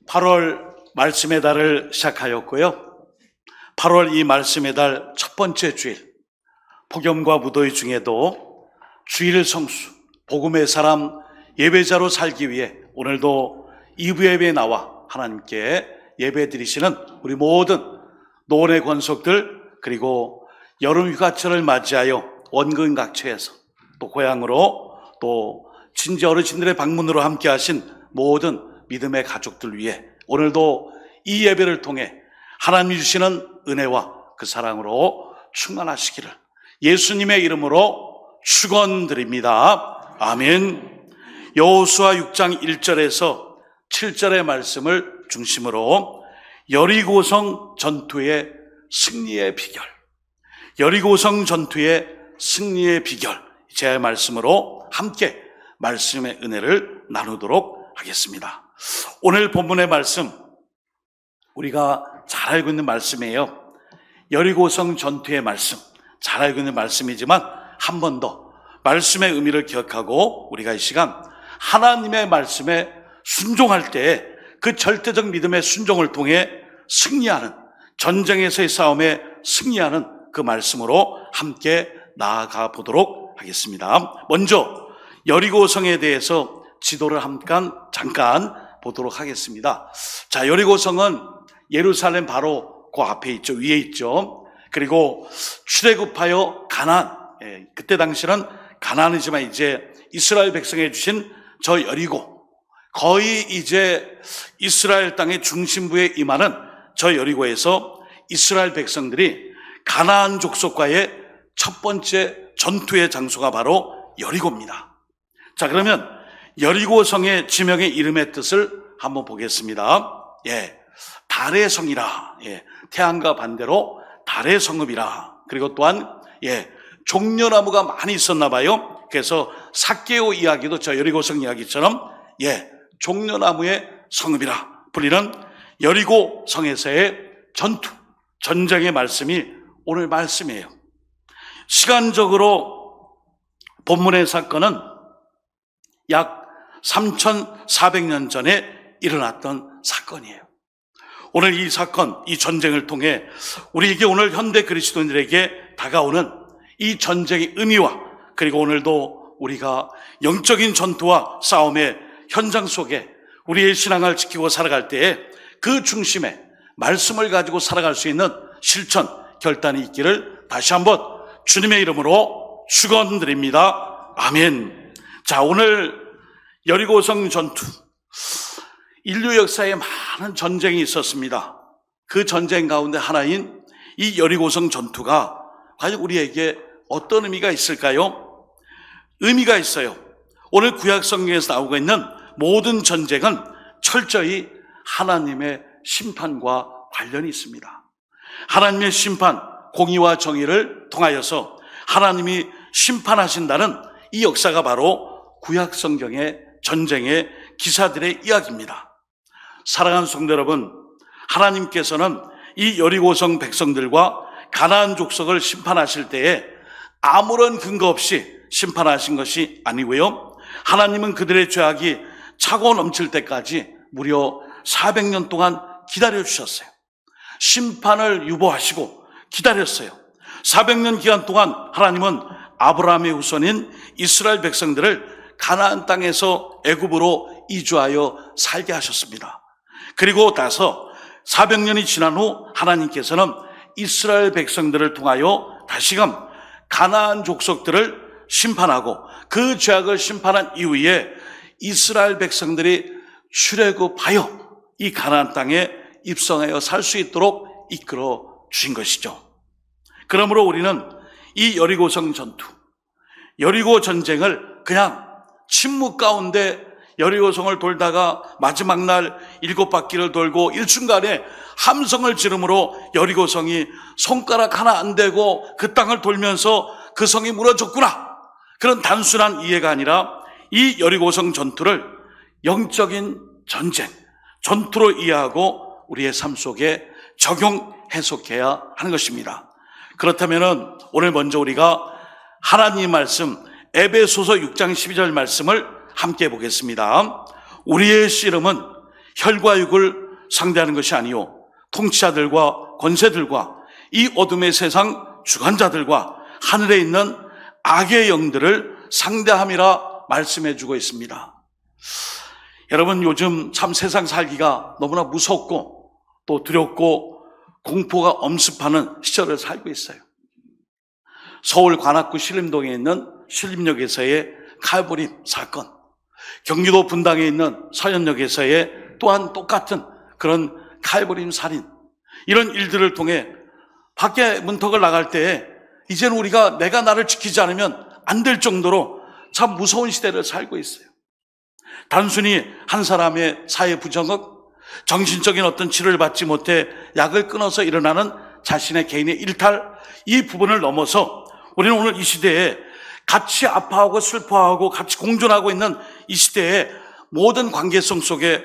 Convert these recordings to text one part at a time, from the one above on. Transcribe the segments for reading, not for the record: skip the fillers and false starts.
8월 말씀의 달을 시작하였고요. 8월 이 말씀의 달 첫 번째 주일, 폭염과 무더위 중에도 주일 성수, 복음의 사람 예배자로 살기 위해 오늘도 2부 예배에 나와 하나님께 예배 드리시는 우리 모든 노원의 권속들, 그리고 여름 휴가철을 맞이하여 원근 각처에서 또 고향으로 또 친지 어르신들의 방문으로 함께 하신 모든 믿음의 가족들 위해 오늘도 이 예배를 통해 하나님이 주시는 은혜와 그 사랑으로 충만하시기를 예수님의 이름으로 축원드립니다. 아멘. 여호수아 6장 1절에서 7절의 말씀을 중심으로 여리고성 전투의 승리의 비결, 여리고성 전투의 승리의 비결, 제 말씀으로 함께 말씀의 은혜를 나누도록 하겠습니다. 오늘 본문의 말씀, 우리가 잘 알고 있는 말씀이에요. 여리고성 전투의 말씀, 잘 알고 있는 말씀이지만 한 번 더 말씀의 의미를 기억하고 우리가 이 시간 하나님의 말씀에 순종할 때 그 절대적 믿음의 순종을 통해 승리하는, 전쟁에서의 싸움에 승리하는 그 말씀으로 함께 나아가 보도록 하겠습니다. 먼저 여리고성에 대해서 지도를 잠깐 보도록 하겠습니다. 자, 여리고성은 예루살렘 바로 그 앞에 있죠. 위에 있죠. 그리고 출애굽하여 가나안, 그때 당시는 가나안이지만 이제 이스라엘 백성에 주신 저 여리고, 거의 이제 이스라엘 땅의 중심부에 임하는 저 여리고에서 이스라엘 백성들이 가나안 족속과의 첫 번째 전투의 장소가 바로 여리고입니다. 자, 그러면 여리고성의 지명의 이름의 뜻을 한번 보겠습니다. 달의 성이라, 태양과 반대로 달의 성읍이라. 그리고 또한 종려나무가 많이 있었나 봐요. 그래서 삭개오 이야기도 저 여리고성 이야기처럼 종려나무의 성읍이라 불리는 여리고성에서의 전쟁의 말씀이 오늘 말씀이에요. 시간적으로 본문의 사건은 약 3,400년 전에 일어났던 사건이에요. 오늘 이 사건, 이 전쟁을 통해 우리에게 오늘 현대 그리스도인들에게 다가오는 이 전쟁의 의미와, 그리고 오늘도 우리가 영적인 전투와 싸움의 현장 속에 우리의 신앙을 지키고 살아갈 때에 그 중심에 말씀을 가지고 살아갈 수 있는 실천, 결단이 있기를 다시 한번 주님의 이름으로 축원드립니다. 아멘. 자, 오늘 여리고성 전투, 인류 역사에 많은 전쟁이 있었습니다. 그 전쟁 가운데 하나인 이 여리고성 전투가 과연 우리에게 어떤 의미가 있을까요? 의미가 있어요. 오늘 구약 성경에서 나오고 있는 모든 전쟁은 철저히 하나님의 심판과 관련이 있습니다. 하나님의 심판, 공의와 정의를 통하여서 하나님이 심판하신다는 이 역사가 바로 구약 성경의 전쟁의 기사들의 이야기입니다. 사랑하는 성도 여러분, 하나님께서는 이 여리고성 백성들과 가나안 족속을 심판하실 때에 아무런 근거 없이 심판하신 것이 아니고요, 하나님은 그들의 죄악이 차고 넘칠 때까지 무려 400년 동안 기다려주셨어요. 심판을 유보하시고 기다렸어요. 400년 기간 동안 하나님은 아브라함의 후손인 이스라엘 백성들을 가나안 땅에서 애굽으로 이주하여 살게 하셨습니다. 그리고 나서 400년이 지난 후 하나님께서는 이스라엘 백성들을 통하여 다시금 가나안 족속들을 심판하고 그 죄악을 심판한 이후에 이스라엘 백성들이 출애굽하여 이 가나안 땅에 입성하여 살 수 있도록 이끌어 주신 것이죠. 그러므로 우리는 이 여리고성 전투, 여리고 전쟁을 그냥 침묵 가운데 여리고성을 돌다가 마지막 날 7바퀴를 돌고 일순간에 함성을 지름으로 여리고성이 손가락 하나 안 대고 그 땅을 돌면서 그 성이 무너졌구나, 그런 단순한 이해가 아니라 이 여리고성 전투를 영적인 전쟁, 전투로 이해하고 우리의 삶 속에 적용, 해석해야 하는 것입니다. 그렇다면 오늘 먼저 우리가 하나님 말씀 에베소서 6장 12절 말씀을 함께 보겠습니다. 우리의 씨름은 혈과 육을 상대하는 것이 아니요 통치자들과 권세들과 이 어둠의 세상 주관자들과 하늘에 있는 악의 영들을 상대함이라 말씀해 주고 있습니다. 여러분, 요즘 참 세상 살기가 너무나 무섭고 또 두렵고 공포가 엄습하는 시절을 살고 있어요. 서울 관악구 신림동에 있는 신림역에서의 칼부림 사건, 경기도 분당에 있는 서현역에서의 또한 똑같은 그런 칼부림 살인, 이런 일들을 통해 밖에 문턱을 나갈 때에 이제는 우리가 내가 나를 지키지 않으면 안 될 정도로 참 무서운 시대를 살고 있어요. 단순히 한 사람의 사회 부정업, 정신적인 어떤 치료를 받지 못해 약을 끊어서 일어나는 자신의 개인의 일탈, 이 부분을 넘어서 우리는 오늘 이 시대에 같이 아파하고 슬퍼하고 같이 공존하고 있는 이 시대의 모든 관계성 속에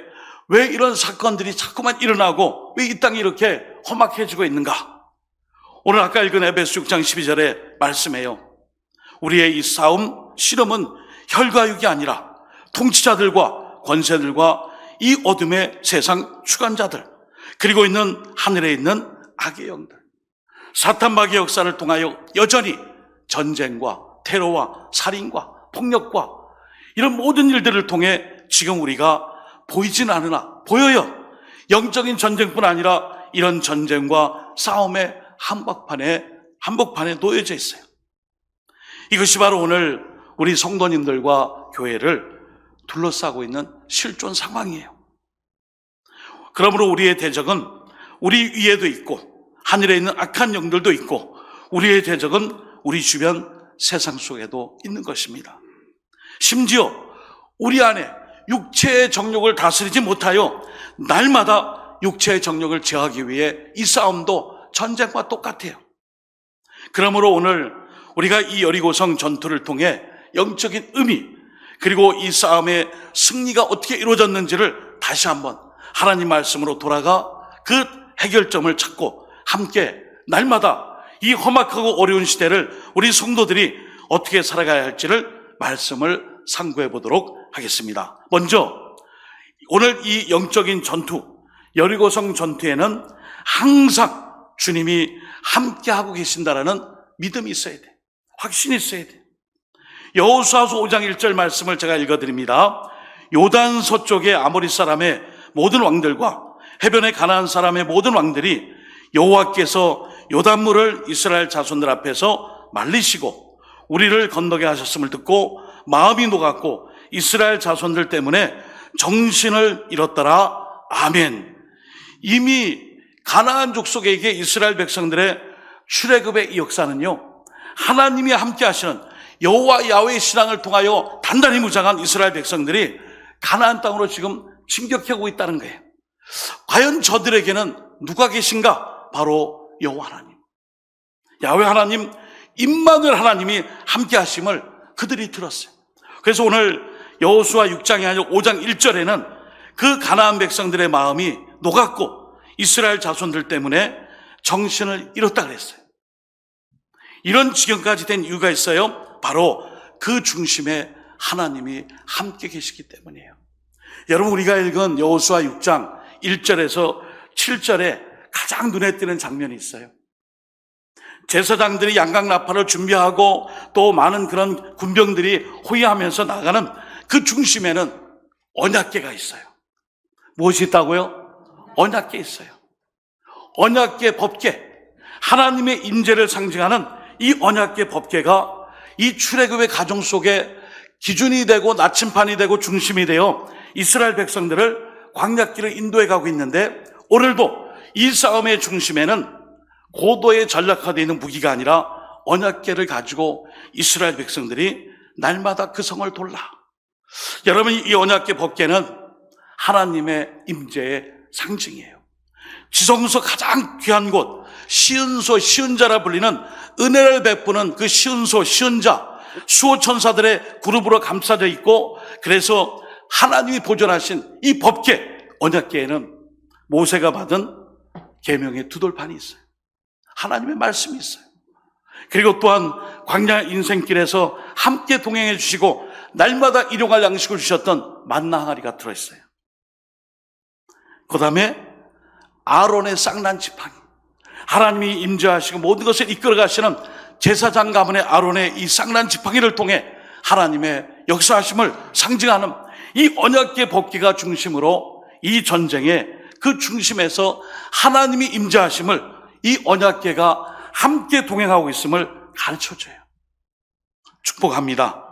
왜 이런 사건들이 자꾸만 일어나고 왜 이 땅이 이렇게 험악해지고 있는가? 오늘 아까 읽은 에베소 6장 12절에 말씀해요. 우리의 이 싸움, 씨름은 혈과 육이 아니라 통치자들과 권세들과 이 어둠의 세상 주관자들, 그리고 있는 하늘에 있는 악의 영들, 사탄 마귀의 역사를 통하여 여전히 전쟁과 테러와 살인과 폭력과 이런 모든 일들을 통해 지금 우리가 보이진 않으나 보여요. 영적인 전쟁뿐 아니라 이런 전쟁과 싸움의 한복판에 놓여져 있어요. 이것이 바로 오늘 우리 성도님들과 교회를 둘러싸고 있는 실존 상황이에요. 그러므로 우리의 대적은 우리 위에도 있고 하늘에 있는 악한 영들도 있고 우리의 대적은 우리 주변 세상 속에도 있는 것입니다. 심지어 우리 안에 육체의 정욕을 다스리지 못하여 날마다 육체의 정욕을 제어하기 위해 이 싸움도 전쟁과 똑같아요. 그러므로 오늘 우리가 이 여리고성 전투를 통해 영적인 의미, 그리고 이 싸움의 승리가 어떻게 이루어졌는지를 다시 한번 하나님 말씀으로 돌아가 그 해결점을 찾고 함께 날마다 이 험악하고 어려운 시대를 우리 성도들이 어떻게 살아가야 할지를 말씀을 상고해 보도록 하겠습니다. 먼저 오늘 이 영적인 전투, 여리고성 전투에는 항상 주님이 함께하고 계신다라는 믿음이 있어야 돼. 확신이 있어야 돼. 여호수아서 5장 1절 말씀을 제가 읽어드립니다. 요단 서쪽의 아모리 사람의 모든 왕들과 해변의 가나안 사람의 모든 왕들이 여호와께서 요단물을 이스라엘 자손들 앞에서 말리시고 우리를 건너게 하셨음을 듣고 마음이 녹았고 이스라엘 자손들 때문에 정신을 잃었더라. 아멘. 이미 가나안 족속에게 이스라엘 백성들의 출애굽의 이 역사는요, 하나님이 함께 하시는 여호와 야훼의 신앙을 통하여 단단히 무장한 이스라엘 백성들이 가나안 땅으로 지금 진격해 오고 있다는 거예요. 과연 저들에게는 누가 계신가? 바로 여호와 하나님, 야훼 하나님, 임마누엘 하나님이 함께 하심을 그들이 들었어요. 그래서 오늘 여호수아 6장이 아니라 5장 1절에는 그 가나안 백성들의 마음이 녹았고 이스라엘 자손들 때문에 정신을 잃었다 그랬어요. 이런 지경까지 된 이유가 있어요. 바로 그 중심에 하나님이 함께 계시기 때문이에요. 여러분, 우리가 읽은 여호수아 6장 1절에서 7절에 가장 눈에 띄는 장면이 있어요. 제사장들이 양각 나팔을 준비하고 또 많은 그런 군병들이 호위하면서 나가는 그 중심에는 언약궤가 있어요. 무엇이 있다고요? 언약궤 있어요. 언약궤 법궤, 하나님의 인재를 상징하는 이 언약궤 법궤가 이 출애굽의 가정 속에 기준이 되고 나침판이 되고 중심이 되어 이스라엘 백성들을 광야길을 인도해 가고 있는데, 오늘도 이 싸움의 중심에는 고도의 전략화되어 있는 무기가 아니라 언약궤를 가지고 이스라엘 백성들이 날마다 그 성을 돌라. 여러분, 이 언약궤 법궤는 하나님의 임재의 상징이에요. 지성소 가장 귀한 곳, 시은소, 시은자라 불리는 은혜를 베푸는 그 시은소, 시은자, 수호 천사들의 그룹으로 감싸져 있고, 그래서 하나님이 보존하신 이 법궤, 언약궤에는 모세가 받은 계명의 두 돌판이 있어요. 하나님의 말씀이 있어요. 그리고 또한 광야 인생길에서 함께 동행해 주시고 날마다 일용할 양식을 주셨던 만나 항아리가 들어있어요. 그 다음에 아론의 쌍난 지팡이, 하나님이 임재하시고 모든 것을 이끌어 가시는 제사장 가문의 아론의 이 쌍난 지팡이를 통해 하나님의 역사하심을 상징하는 이 언약궤 법궤가 중심으로 이 전쟁의 그 중심에서 하나님이 임재하심을 이 언약궤가 함께 동행하고 있음을 가르쳐줘요. 축복합니다.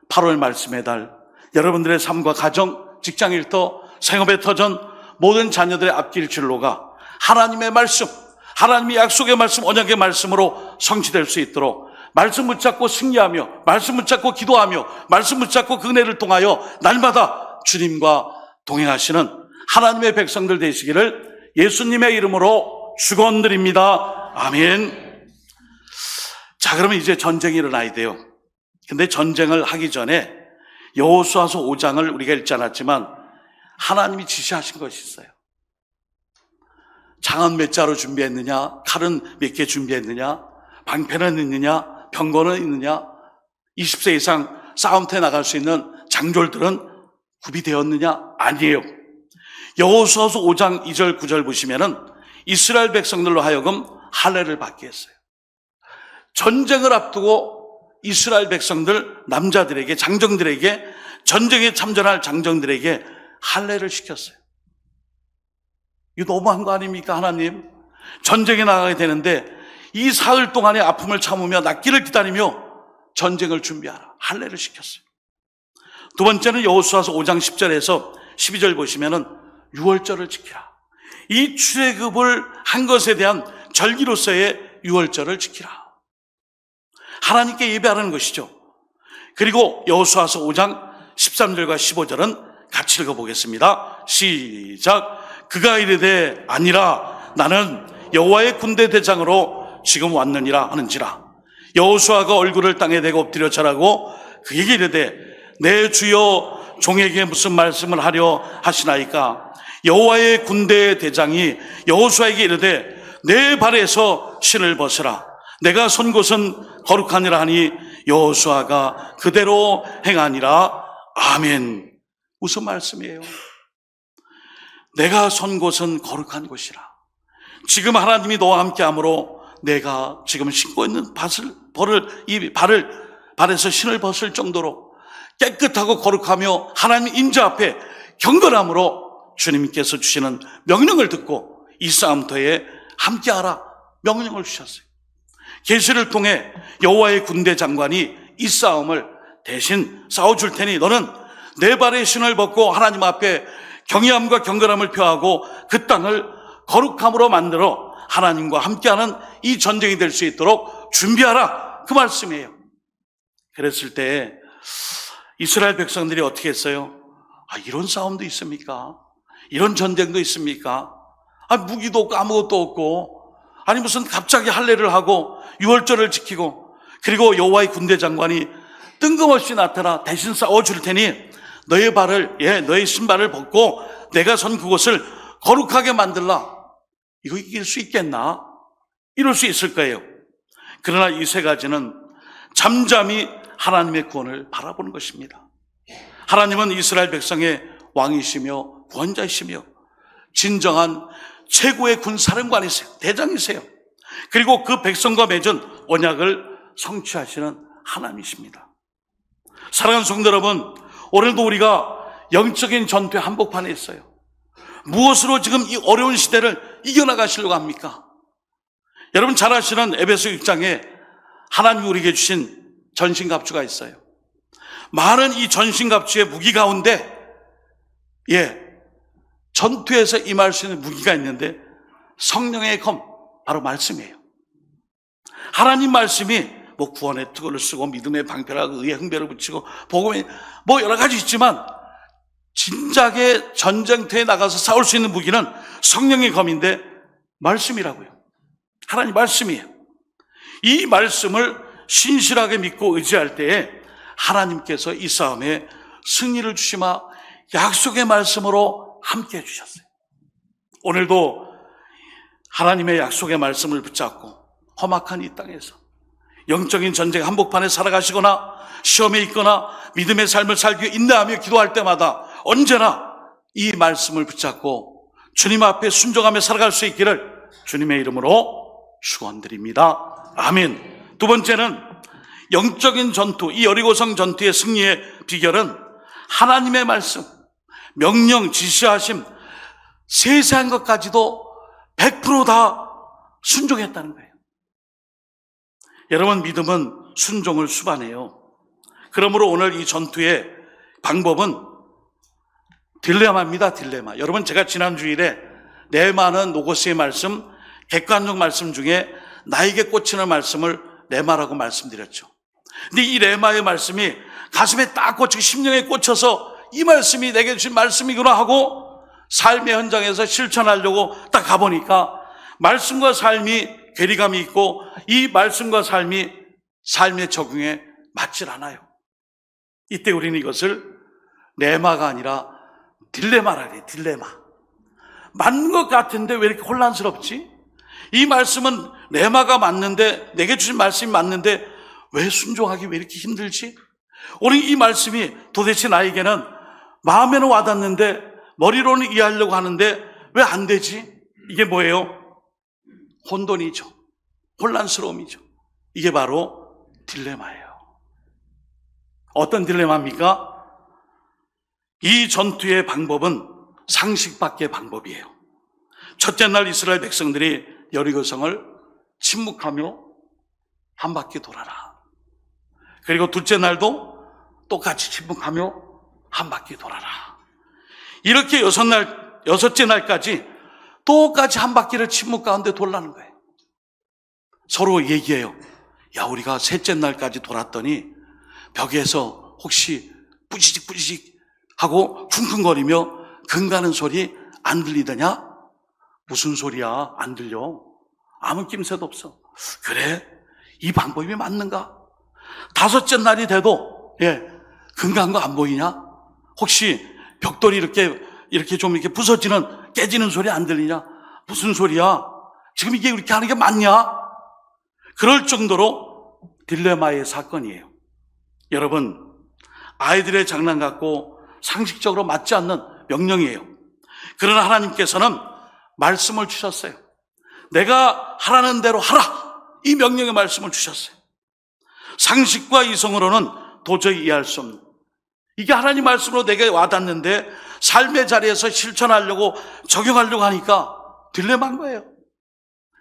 8월 말씀의 달, 여러분들의 삶과 가정, 직장 일터, 생업의 터전, 모든 자녀들의 앞길 진로가 하나님의 말씀, 하나님의 약속의 말씀, 언약의 말씀으로 성취될 수 있도록 말씀 붙잡고 승리하며, 말씀 붙잡고 기도하며, 말씀 붙잡고 그 은혜를 통하여 날마다 주님과 동행하시는 하나님의 백성들 되시기를 예수님의 이름으로 축원드립니다. 아멘. 자, 그러면 이제 전쟁이 일어나야 돼요. 근데 전쟁을 하기 전에 여호수아서 5장을 우리가 읽지 않았지만 하나님이 지시하신 것이 있어요. 장은 몇 자루 준비했느냐, 칼은 몇 개 준비했느냐, 방패는 있느냐, 병거는 있느냐, 20세 이상 싸움터에 나갈 수 있는 장졸들은 구비되었느냐? 아니에요. 여호수아서 5장 2절 9절 보시면은 이스라엘 백성들로 하여금 할례를 받게 했어요. 전쟁을 앞두고 이스라엘 백성들, 남자들에게, 장정들에게, 전쟁에 참전할 장정들에게 할례를 시켰어요. 이거 너무한 거 아닙니까, 하나님? 전쟁에 나가게 되는데 이 사흘 동안의 아픔을 참으며 낫기를 기다리며 전쟁을 준비하라. 할례를 시켰어요. 두 번째는 여호수아서 5장 10절에서 12절 보시면은 유월절을 지키라. 이 출애굽을 한 것에 대한 절기로서의 유월절을 지키라. 하나님께 예배하는 것이죠. 그리고 여호수아서 5장 13절과 15절은 같이 읽어보겠습니다. 시작. 그가 이르되 아니라 나는 여호와의 군대 대장으로 지금 왔느니라 하는지라. 여호수아가 얼굴을 땅에 대고 엎드려 절하고 그에게 이르되 내 주여 종에게 무슨 말씀을 하려 하시나이까. 여호와의 군대 대장이 여호수아에게 이르되 내 발에서 신을 벗으라. 내가 선 곳은 거룩하니라 하니 여호수아가 그대로 행하니라. 아멘. 무슨 말씀이에요? 내가 선 곳은 거룩한 곳이라. 지금 하나님이 너와 함께 함으로 내가 지금 신고 있는 발에서 신을 벗을 정도로 깨끗하고 거룩하며 하나님 임재 앞에 경건함으로 주님께서 주시는 명령을 듣고 이 싸움터에 함께하라 명령을 주셨어요. 계시를 통해 여호와의 군대 장관이 이 싸움을 대신 싸워줄 테니 너는 내 발에 신을 벗고 하나님 앞에 경외함과 경건함을 표하고 그 땅을 거룩함으로 만들어 하나님과 함께하는 이 전쟁이 될 수 있도록 준비하라. 그 말씀이에요. 그랬을 때 이스라엘 백성들이 어떻게 했어요? 이런 싸움도 있습니까? 이런 전쟁도 있습니까? 무기도 없고 아무것도 없고, 아니 무슨 갑자기 할례를 하고 유월절을 지키고, 그리고 여호와의 군대 장관이 뜬금없이 나타나 대신 싸워줄 테니 너의 너의 신발을 벗고 내가 선 그곳을 거룩하게 만들라. 이거 이길 수 있겠나? 이럴 수 있을 거예요. 그러나 이 세 가지는 잠잠히 하나님의 구원을 바라보는 것입니다. 하나님은 이스라엘 백성의 왕이시며 구원자이시며 진정한 최고의 군사령관이세요. 대장이세요. 그리고 그 백성과 맺은 언약을 성취하시는 하나님이십니다. 사랑하는 성도 여러분, 오늘도 우리가 영적인 전투의 한복판에 있어요. 무엇으로 지금 이 어려운 시대를 이겨나가시려고 합니까? 여러분 잘 아시는 에베소 6장에 하나님이 우리에게 주신 전신갑주가 있어요. 많은 이 전신갑주의 무기 가운데 전투에서 임할 수 있는 무기가 있는데 성령의 검, 바로 말씀이에요. 하나님 말씀이 구원의 투구를 쓰고 믿음의 방패라고 의의 흥배를 붙이고 복음에 여러 가지 있지만 진작에 전쟁터에 나가서 싸울 수 있는 무기는 성령의 검인데 말씀이라고요. 하나님 말씀이에요. 이 말씀을 신실하게 믿고 의지할 때에 하나님께서 이 싸움에 승리를 주시마 약속의 말씀으로 함께 해주셨어요. 오늘도 하나님의 약속의 말씀을 붙잡고 험악한 이 땅에서 영적인 전쟁 한복판에 살아가시거나 시험에 있거나 믿음의 삶을 살기 위해 인내하며 기도할 때마다 언제나 이 말씀을 붙잡고 주님 앞에 순종하며 살아갈 수 있기를 주님의 이름으로 축원드립니다. 아멘. 두 번째는 영적인 전투, 이 여리고성 전투의 승리의 비결은 하나님의 말씀, 명령, 지시하심, 세세한 것까지도 100%다 순종했다는 거예요. 여러분, 믿음은 순종을 수반해요. 그러므로 오늘 이 전투의 방법은 딜레마입니다. 딜레마. 여러분, 제가 지난 주일에 레마는 노고스의 말씀, 객관적 말씀 중에 나에게 꽂히는 말씀을 레마라고 말씀드렸죠. 근데 이 레마의 말씀이 가슴에 딱 꽂히고 심령에 꽂혀서 이 말씀이 내게 주신 말씀이구나 하고 삶의 현장에서 실천하려고 딱 가보니까 말씀과 삶이 괴리감이 있고 이 말씀과 삶이 삶의 적용에 맞질 않아요. 이때 우리는 이것을 레마가 아니라 딜레마라 그래요. 딜레마. 맞는 것 같은데 왜 이렇게 혼란스럽지? 이 말씀은 레마가 맞는데, 내게 주신 말씀이 맞는데 왜 순종하기 왜 이렇게 힘들지? 오늘 이 말씀이 도대체 나에게는 마음에는 와닿는데 머리로는 이해하려고 하는데 왜 안 되지? 이게 뭐예요? 혼돈이죠. 혼란스러움이죠. 이게 바로 딜레마예요. 어떤 딜레마입니까? 이 전투의 방법은 상식 밖의 방법이에요. 첫째 날 이스라엘 백성들이 여리고성을 침묵하며 한 바퀴 돌아라. 그리고 둘째 날도 똑같이 침묵하며 한 바퀴 돌아라. 이렇게 여섯째 날까지 똑같이 한 바퀴를 침묵 가운데 돌라는 거예요. 서로 얘기해요. 야, 우리가 셋째 날까지 돌았더니 벽에서 혹시 뿌지직 하고 쿵쿵거리며 금가는 소리 안 들리더냐? 무슨 소리야? 안 들려. 아무 낌새도 없어. 그래? 이 방법이 맞는가? 다섯째 날이 돼도 금가는 거 안 보이냐? 혹시 벽돌이 이렇게 좀 이렇게 부서지는 깨지는 소리 안 들리냐? 무슨 소리야? 지금 이게 이렇게 하는 게 맞냐? 그럴 정도로 딜레마의 사건이에요. 여러분, 아이들의 장난 같고 상식적으로 맞지 않는 명령이에요. 그러나 하나님께서는 말씀을 주셨어요. 내가 하라는 대로 하라. 이 명령의 말씀을 주셨어요. 상식과 이성으로는 도저히 이해할 수 없는, 이게 하나님 말씀으로 내게 와닿는데 삶의 자리에서 실천하려고 적용하려고 하니까 딜레마인 거예요.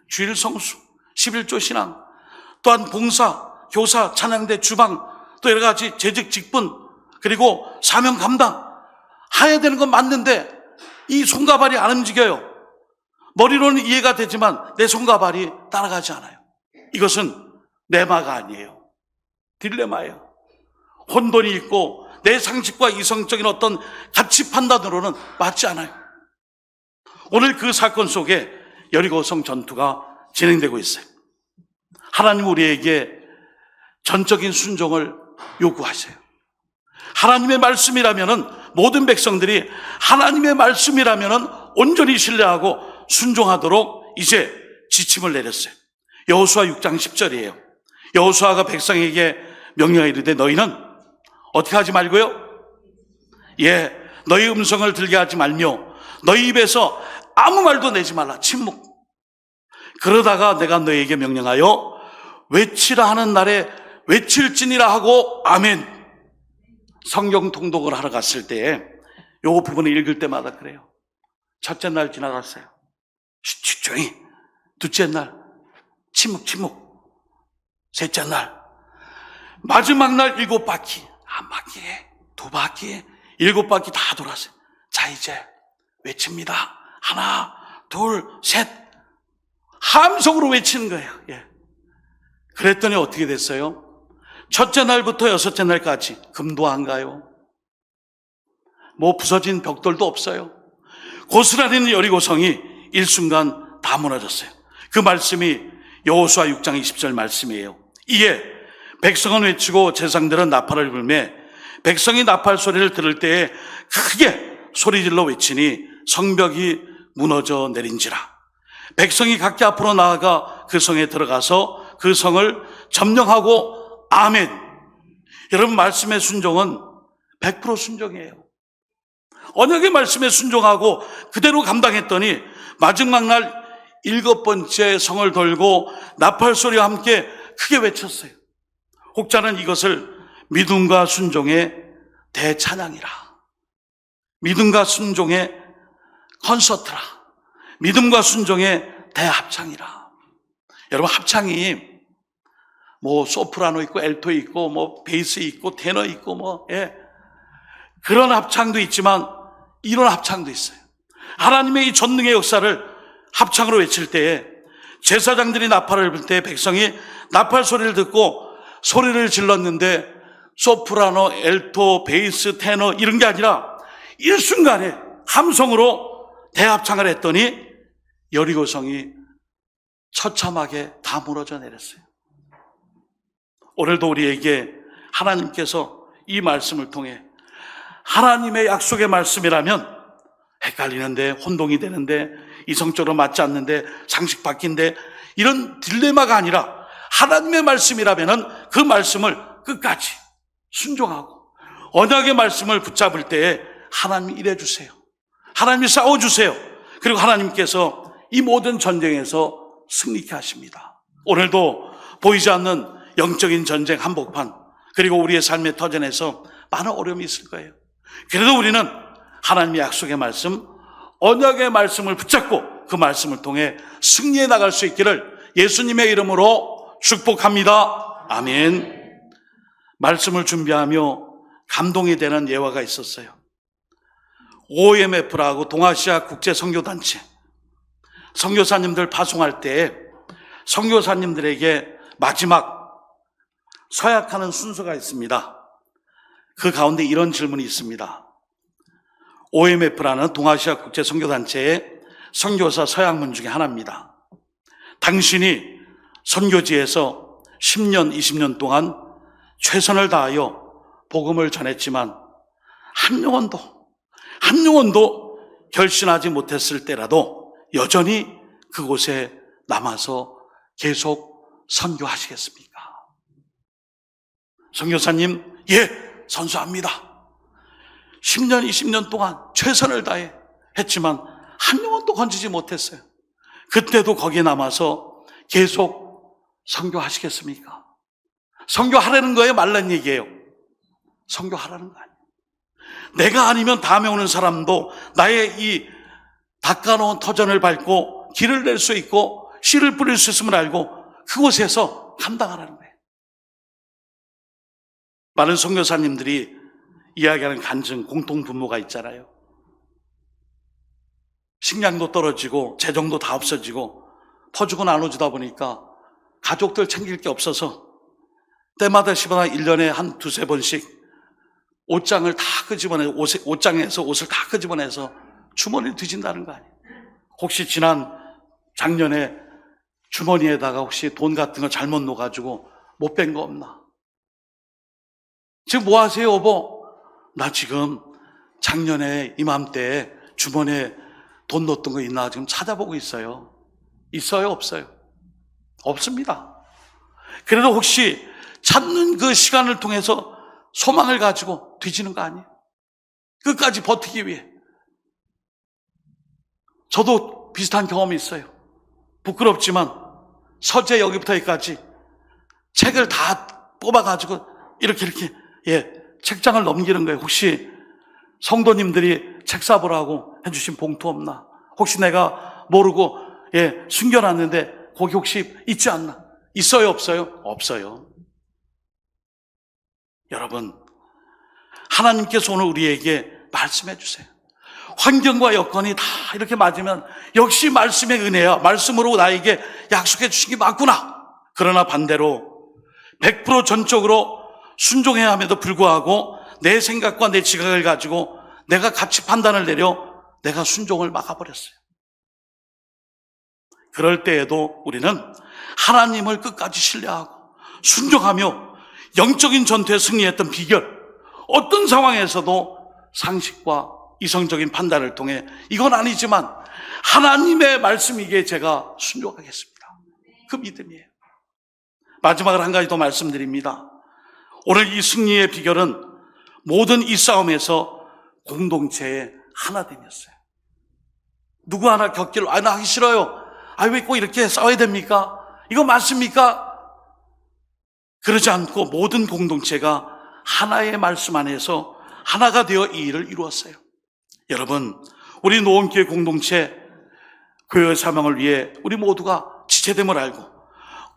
주일 성수, 11조 신앙, 또한 봉사, 교사, 찬양대, 주방, 또 여러 가지 재직, 직분, 그리고 사명 감당 해야 되는 건 맞는데 이 손과 발이 안 움직여요. 머리로는 이해가 되지만 내 손과 발이 따라가지 않아요. 이것은 레마가 아니에요. 딜레마예요. 혼돈이 있고 내 상식과 이성적인 어떤 가치 판단으로는 맞지 않아요. 오늘 그 사건 속에 여리고성 전투가 진행되고 있어요. 하나님 우리에게 전적인 순종을 요구하세요. 하나님의 말씀이라면은 모든 백성들이 하나님의 말씀이라면은 온전히 신뢰하고 순종하도록 이제 지침을 내렸어요. 여호수아 6장 10절이에요. 여호수아가 백성에게 명령하여 이르되 너희는 어떻게 하지 말고요? 너희 음성을 들게 하지 말며 너희 입에서 아무 말도 내지 말라. 침묵. 그러다가 내가 너희에게 명령하여 외치라 하는 날에 외칠지니라 하고 아멘. 성경 통독을 하러 갔을 때에 요 부분을 읽을 때마다 그래요. 첫째 날 지나갔어요. 조용히. 둘째 날 침묵. 셋째 날 마지막 날 7바퀴, 한 바퀴, 두 바퀴, 7바퀴 다 돌았어요. 자, 이제 외칩니다. 하나, 둘, 셋. 함성으로 외치는 거예요. 그랬더니 어떻게 됐어요? 첫째 날부터 여섯째 날까지 금도 안 가요. 뭐 부서진 벽돌도 없어요. 고스란히 있는 여리고성이 일순간 다 무너졌어요. 그 말씀이 여호수아 6장 20절 말씀이에요. 이에 백성은 외치고 제사장들은 나팔을 불매 백성이 나팔 소리를 들을 때에 크게 소리질러 외치니 성벽이 무너져 내린지라. 백성이 각기 앞으로 나아가 그 성에 들어가서 그 성을 점령하고 아멘. 여러분, 말씀의 순종은 100% 순종이에요. 언약의 말씀에 순종하고 그대로 감당했더니 마지막 날 7번째 성을 돌고 나팔소리와 함께 크게 외쳤어요. 혹자는 이것을 믿음과 순종의 대찬양이라, 믿음과 순종의 콘서트라, 믿음과 순종의 대합창이라. 여러분, 합창이 뭐 소프라노 있고 엘토 있고 뭐 베이스 있고 테너 있고 그런 합창도 있지만 이런 합창도 있어요. 하나님의 이 전능의 역사를 합창으로 외칠 때에 제사장들이 나팔을 불 때 백성이 나팔 소리를 듣고 소리를 질렀는데 소프라노, 엘토, 베이스, 테너 이런 게 아니라 일순간에 함성으로 대합창을 했더니 여리고성이 처참하게 다 무너져 내렸어요. 오늘도 우리에게 하나님께서 이 말씀을 통해 하나님의 약속의 말씀이라면 헷갈리는데, 혼동이 되는데, 이성적으로 맞지 않는데, 상식 바뀐데, 이런 딜레마가 아니라 하나님의 말씀이라면 그 말씀을 끝까지 순종하고 언약의 말씀을 붙잡을 때에 하나님이 일해주세요. 하나님이 싸워주세요. 그리고 하나님께서 이 모든 전쟁에서 승리케 하십니다. 오늘도 보이지 않는 영적인 전쟁 한복판, 그리고 우리의 삶의 터전에서 많은 어려움이 있을 거예요. 그래도 우리는 하나님의 약속의 말씀, 언약의 말씀을 붙잡고 그 말씀을 통해 승리해 나갈 수 있기를 예수님의 이름으로 축복합니다. 아멘. 말씀을 준비하며 감동이 되는 예화가 있었어요. OMF라고 동아시아 국제선교단체, 선교사님들 파송할 때 선교사님들에게 마지막 서약하는 순서가 있습니다. 그 가운데 이런 질문이 있습니다. OMF라는 동아시아 국제선교단체의 선교사 서약문 중에 하나입니다. 당신이 선교지에서 10년, 20년 동안 최선을 다하여 복음을 전했지만 한 영혼도 결신하지 못했을 때라도 여전히 그곳에 남아서 계속 선교하시겠습니까? 선교사님, 예, 선수합니다. 10년, 20년 동안 최선을 다해 했지만 한 영혼도 건지지 못했어요. 그때도 거기에 남아서 계속 선교하시겠습니까? 선교하라는 거예요? 말란 얘기예요? 선교하라는 거 아니에요. 내가 아니면 다음에 오는 사람도 나의 이 닦아놓은 터전을 밟고 길을 낼 수 있고 씨를 뿌릴 수 있음을 알고 그곳에서 감당하라는 거예요. 많은 선교사님들이 이야기하는 간증, 공통분모가 있잖아요. 식량도 떨어지고 재정도 다 없어지고 퍼주고 나눠주다 보니까 가족들 챙길 게 없어서 때마다 시마다 1년에 한 두세 번씩 옷장을 다 끄집어내서 옷장에서 옷을 다 끄집어내서 주머니를 뒤진다는 거 아니에요. 혹시 작년에 주머니에다가 혹시 돈 같은 거 잘못 넣어가지고 못 뺀 거 없나? 지금 뭐 하세요, 여보? 나 지금 작년에 이맘때 주머니에 돈 넣었던 거 있나 지금 찾아보고 있어요. 있어요, 없어요? 없습니다. 그래도 혹시 찾는 그 시간을 통해서 소망을 가지고 뒤지는 거 아니에요? 끝까지 버티기 위해. 저도 비슷한 경험이 있어요. 부끄럽지만 서재 여기부터 여기까지 책을 다 뽑아가지고 이렇게 책장을 넘기는 거예요. 혹시 성도님들이 책 사보라고 해주신 봉투 없나? 혹시 내가 모르고 숨겨놨는데 거기 혹시 있지 않나? 있어요, 없어요? 없어요. 여러분, 하나님께서 오늘 우리에게 말씀해 주세요. 환경과 여건이 다 이렇게 맞으면 역시 말씀의 은혜야. 말씀으로 나에게 약속해 주신 게 맞구나. 그러나 반대로 100% 전적으로 순종해야 함에도 불구하고 내 생각과 내 지각을 가지고 내가 가치 판단을 내려 내가 순종을 막아버렸어요. 그럴 때에도 우리는 하나님을 끝까지 신뢰하고 순종하며 영적인 전투에 승리했던 비결, 어떤 상황에서도 상식과 이성적인 판단을 통해 이건 아니지만 하나님의 말씀이기에 제가 순종하겠습니다. 그 믿음이에요. 마지막으로 한 가지 더 말씀드립니다. 오늘 이 승리의 비결은 모든 이 싸움에서 공동체의 하나됨이었어요. 누구 하나 겪기를 나 하기 싫어요. 왜 꼭 이렇게 싸워야 됩니까? 이거 맞습니까? 그러지 않고 모든 공동체가 하나의 말씀 안에서 하나가 되어 이 일을 이루었어요. 여러분, 우리 노원교회 공동체 교회의 사명을 위해 우리 모두가 지체됨을 알고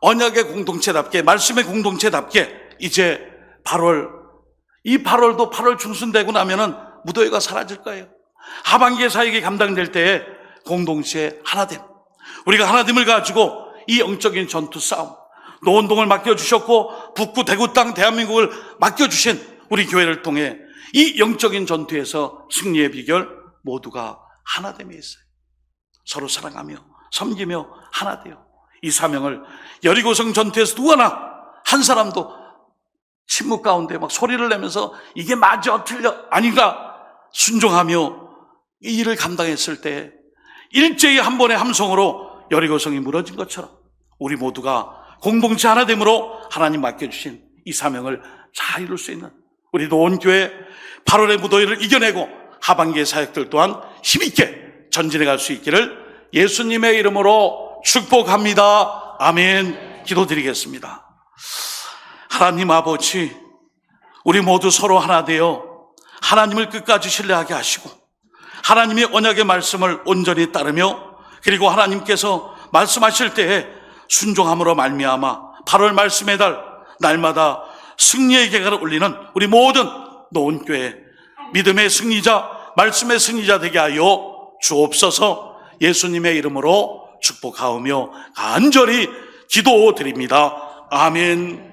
언약의 공동체답게, 말씀의 공동체답게 이제 8월도 8월 중순되고 나면은 무더위가 사라질 거예요. 하반기의 사역이 감당될 때에 공동체의 하나됨, 우리가 하나됨을 가지고 이 영적인 전투 싸움, 노원동을 맡겨주셨고 북구 대구 땅 대한민국을 맡겨주신 우리 교회를 통해 이 영적인 전투에서 승리의 비결 모두가 하나됨에 있어요. 서로 사랑하며 섬기며 하나 되어 이 사명을 여리고성 전투에서 누구 하나 한 사람도 침묵 가운데 막 소리를 내면서 이게 맞아 틀려 아닌가 순종하며 이 일을 감당했을 때 일제히 한 번의 함성으로 여리고성이 무너진 것처럼 우리 모두가 공동체 하나됨으로 하나님 맡겨주신 이 사명을 잘 이룰 수 있는 우리 노원교회 8월의 무더위를 이겨내고 하반기의 사역들 또한 힘있게 전진해 갈 수 있기를 예수님의 이름으로 축복합니다. 아멘. 기도드리겠습니다. 하나님 아버지, 우리 모두 서로 하나 되어 하나님을 끝까지 신뢰하게 하시고 하나님의 언약의 말씀을 온전히 따르며 그리고 하나님께서 말씀하실 때에 순종함으로 말미암아 8월 말씀의 달 날마다 승리의 계가를 올리는 우리 모든 노원교회 믿음의 승리자, 말씀의 승리자 되게 하여 주옵소서. 예수님의 이름으로 축복하오며 간절히 기도드립니다. 아멘.